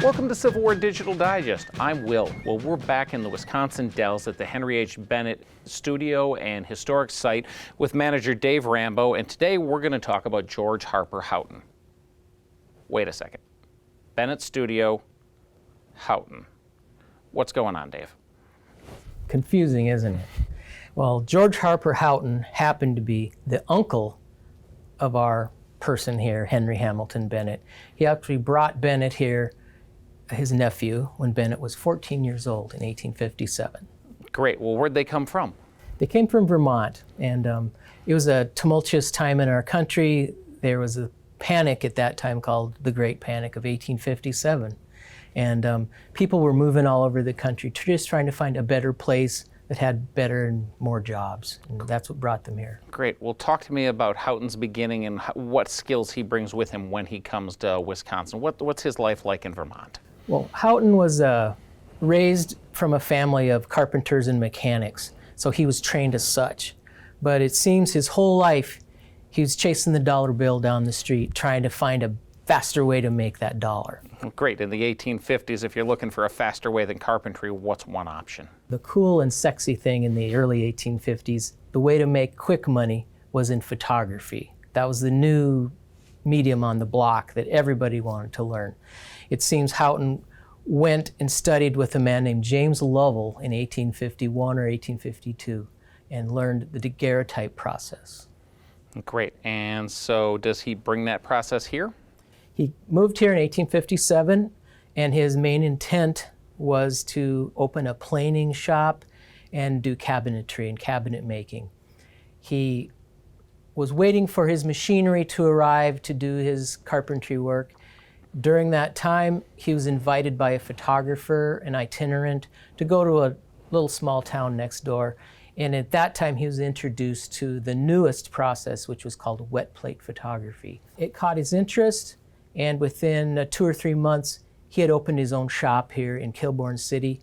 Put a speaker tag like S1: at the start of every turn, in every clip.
S1: Welcome to Civil War Digital Digest. I'm Will. Well, we're back in the Wisconsin Dells at the Henry H. Bennett Studio and Historic Site with manager Dave Rambo, and today we're going to talk about George Harper Houghton. Wait a second. Bennett Studio, Houghton. What's going on, Dave?
S2: Confusing, isn't it? Well, George Harper Houghton happened to be the uncle of our person here, Henry Hamilton Bennett. He actually brought Bennett here, his nephew, when Bennett was 14 years old in 1857.
S1: Great. Well, where'd they come from?
S2: They came from Vermont, and it was a tumultuous time in our country. There was a panic at that time called the Great Panic of 1857. And people were moving all over the country, just trying to find a better place that had better and more jobs. And that's what brought them here.
S1: Great. Well, talk to me about Houghton's beginning and what skills he brings with him when he comes to Wisconsin. What's his life like in Vermont?
S2: Well, Houghton was raised from a family of carpenters and mechanics, so he was trained as such. But it seems his whole life he was chasing the dollar bill down the street, trying to find a faster way to make that dollar.
S1: Great. In the 1850s, if you're looking for a faster way than carpentry, what's one option?
S2: The cool and sexy thing in the early 1850s, the way to make quick money was in photography. That was the new medium on the block that everybody wanted to learn. It seems Houghton went and studied with a man named James Lovell in 1851 or 1852 and learned the daguerreotype process.
S1: Great. And so does he bring that process here?
S2: He moved here in 1857, and his main intent was to open a planing shop and do cabinetry and cabinet making. He was waiting for his machinery to arrive to do his carpentry work. During that time, he was invited by a photographer, an itinerant, to go to a little small town next door. And at that time, he was introduced to the newest process, which was called wet plate photography. It caught his interest, and within 2 or 3 months, he had opened his own shop here in Kilbourne City,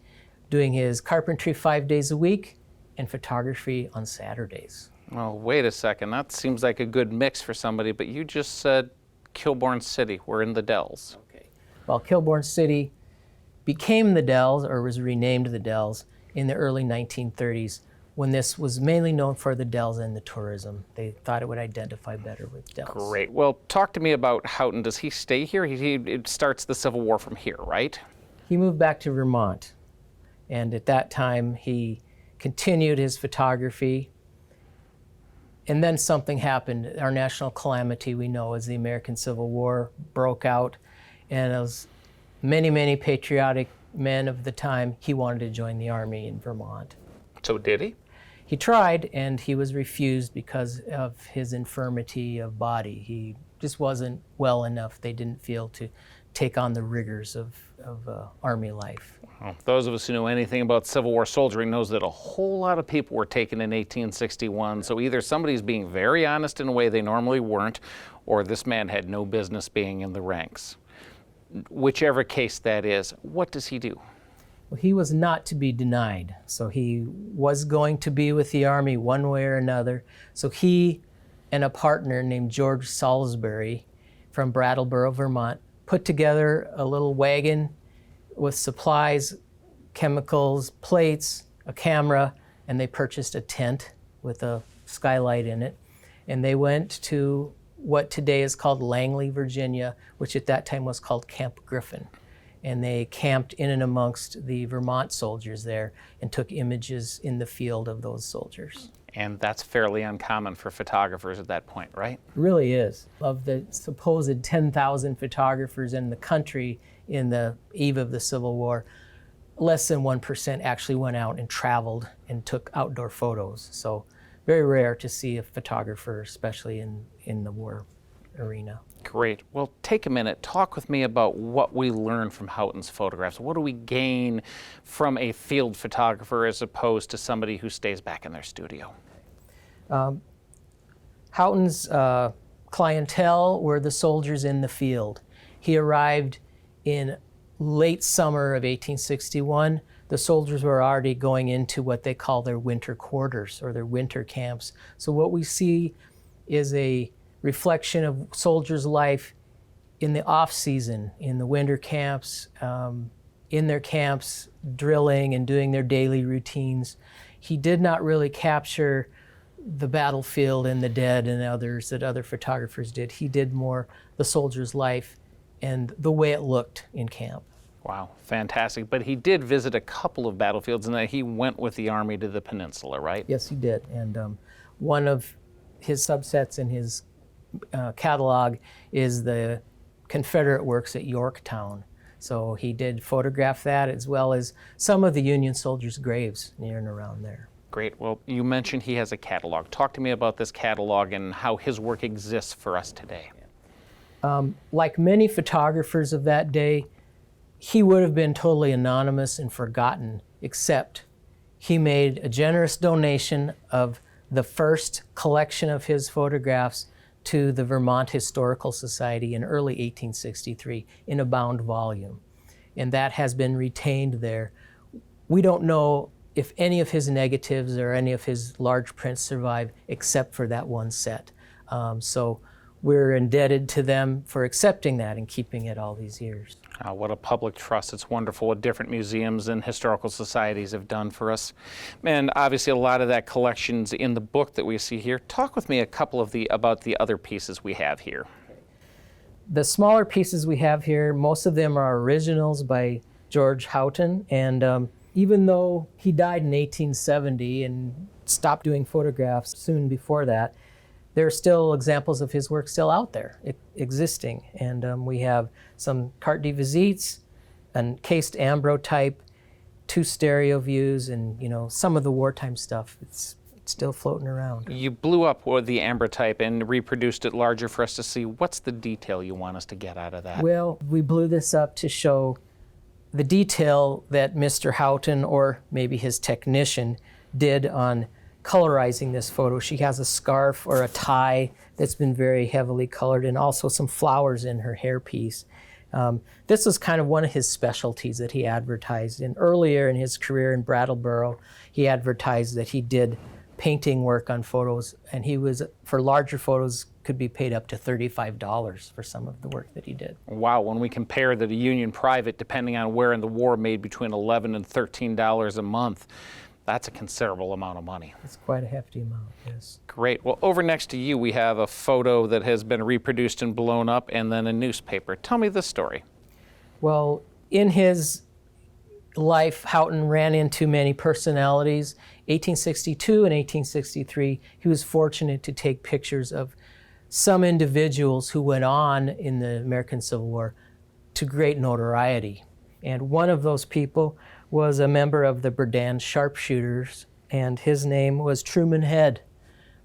S2: doing his carpentry 5 days a week and photography on Saturdays.
S1: Well, wait a second. That seems like a good mix for somebody, but you just said Kilbourne City. We're in the Dells.
S2: Okay. Well, Kilbourne City became the Dells, or was renamed the Dells, in the early 1930s, when this was mainly known for the Dells and the tourism. They thought it would identify better with Dells.
S1: Great. Well, talk to me about Houghton. Does he stay here? He starts the Civil War from here, right?
S2: He moved back to Vermont, and at that time he continued his photography. And then something happened. Our national calamity, we know, as the American Civil War broke out, and as many, many patriotic men of the time, he wanted to join the Army in Vermont.
S1: So did he?
S2: He tried, and he was refused because of his infirmity of body. He just wasn't well enough. They didn't feel to take on the rigors of Army life.
S1: Well, those of us who know anything about Civil War soldiering knows that a whole lot of people were taken in 1861. So either somebody's being very honest in a way they normally weren't, or this man had no business being in the ranks. Whichever case that is, what does he do?
S2: Well, he was not to be denied. So he was going to be with the Army one way or another. So he and a partner named George Salisbury from Brattleboro, Vermont, put together a little wagon with supplies, chemicals, plates, a camera, and they purchased a tent with a skylight in it. And they went to what today is called Langley, Virginia, which at that time was called Camp Griffin. And they camped in and amongst the Vermont soldiers there and took images in the field of those soldiers.
S1: And that's fairly uncommon for photographers at that point, right?
S2: It really is. Of the supposed 10,000 photographers in the country in the eve of the Civil War, less than 1% actually went out and traveled and took outdoor photos. So very rare to see a photographer, especially in the war arena.
S1: Great. Well, take a minute. Talk with me about what we learn from Houghton's photographs. What do we gain from a field photographer as opposed to somebody who stays back in their studio?
S2: Houghton's clientele were the soldiers in the field. He arrived in late summer of 1861. The soldiers were already going into what they call their winter quarters or their winter camps. So what we see is a reflection of soldiers' life in the off season, in the winter camps, in their camps, drilling and doing their daily routines. He did not really capture the battlefield and the dead and others that other photographers did. He did more the soldier's life and the way it looked in camp.
S1: Wow, fantastic. But he did visit a couple of battlefields, and that he went with the Army to the peninsula, right?
S2: Yes, he did. And one of his subsets in his catalog is the Confederate works at Yorktown. So he did photograph that, as well as some of the Union soldiers' graves near and around there.
S1: Great. Well, you mentioned he has a catalog. Talk to me about this catalog and how his work exists for us today.
S2: Like many photographers of that day, he would have been totally anonymous and forgotten, except he made a generous donation of the first collection of his photographs to the Vermont Historical Society in early 1863 in a bound volume. And that has been retained there. We don't know if any of his negatives or any of his large prints survive except for that one set. So we're indebted to them for accepting that and keeping it all these years.
S1: What a public trust. It's wonderful what different museums and historical societies have done for us. And obviously a lot of that collection's in the book that we see here. Talk with me about the other pieces we have here.
S2: The smaller pieces we have here, most of them are originals by George Houghton. And even though he died in 1870 and stopped doing photographs soon before that, there are still examples of his work still out there, existing. And we have some carte de visites, an cased ambrotype, 2 stereo views, and some of the wartime stuff. It's still floating around.
S1: You blew up the ambrotype and reproduced it larger for us to see. What's the detail you want us to get out of that?
S2: Well, we blew this up to show the detail that Mr. Houghton, or maybe his technician, did on colorizing this photo. She has a scarf or a tie that's been very heavily colored, and also some flowers in her hairpiece. This was kind of one of his specialties that he advertised. And earlier in his career in Brattleboro, he advertised that he did painting work on photos, and he was, for larger photos, could be paid up to $35 for some of the work that he did.
S1: Wow, when we compare that a Union private, depending on where in the war, made between $11 and $13 a month, that's a considerable amount of money.
S2: It's quite a hefty amount, yes.
S1: Great. Well, over next to you, we have a photo that has been reproduced and blown up, and then a newspaper. Tell me the story.
S2: Well, in his life, Houghton ran into many personalities. 1862 and 1863, he was fortunate to take pictures of some individuals who went on in the American Civil War to great notoriety. And one of those people was a member of the Berdan sharpshooters, and his name was Truman Head.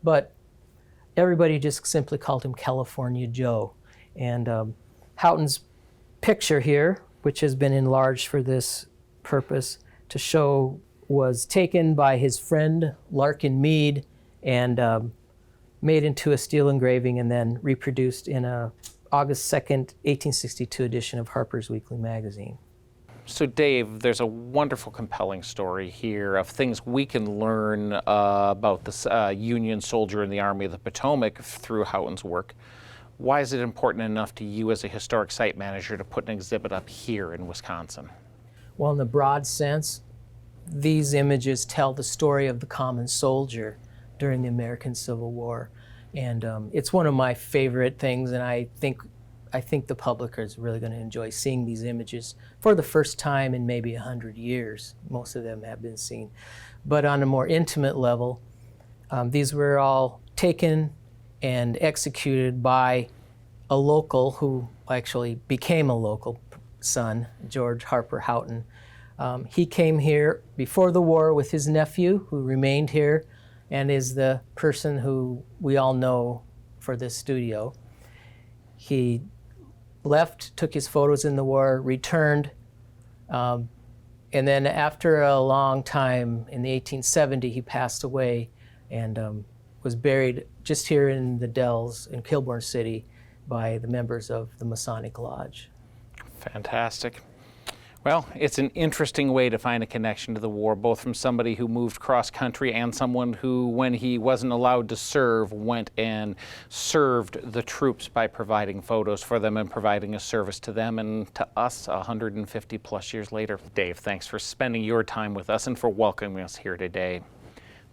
S2: But everybody just simply called him California Joe. And Houghton's picture here, which has been enlarged for this purpose to show, was taken by his friend Larkin Mead and made into a steel engraving and then reproduced in a August 2nd, 1862 edition of Harper's Weekly magazine.
S1: So Dave, there's a wonderful, compelling story here of things we can learn about this Union soldier in the Army of the Potomac through Houghton's work. Why is it important enough to you as a historic site manager to put an exhibit up here in Wisconsin?
S2: Well, in the broad sense, these images tell the story of the common soldier during the American Civil War. And it's one of my favorite things, and I think the public is really going to enjoy seeing these images for the first time in maybe 100 years. Most of them have been seen. But on a more intimate level, these were all taken and executed by a local who actually became a local son, George Harper Houghton. He came here before the war with his nephew, who remained here and is the person who we all know for this studio. He left, took his photos in the war, returned, and then after a long time, in the 1870s, he passed away and was buried just here in the Dells in Kilbourne City by the members of the Masonic Lodge.
S1: Fantastic. Well, it's an interesting way to find a connection to the war, both from somebody who moved cross-country and someone who, when he wasn't allowed to serve, went and served the troops by providing photos for them and providing a service to them and to us 150 plus years later. Dave, thanks for spending your time with us and for welcoming us here today.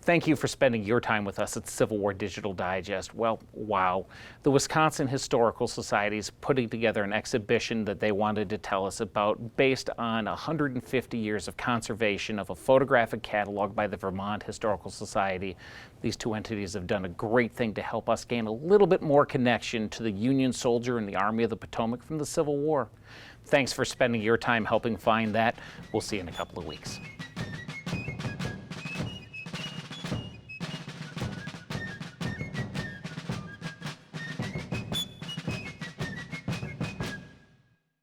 S1: Thank you for spending your time with us at Civil War Digital Digest. Well, wow. The Wisconsin Historical Society is putting together an exhibition that they wanted to tell us about based on 150 years of conservation of a photographic catalog by the Vermont Historical Society. These two entities have done a great thing to help us gain a little bit more connection to the Union soldier in the Army of the Potomac from the Civil War. Thanks for spending your time helping find that. We'll see you in a couple of weeks.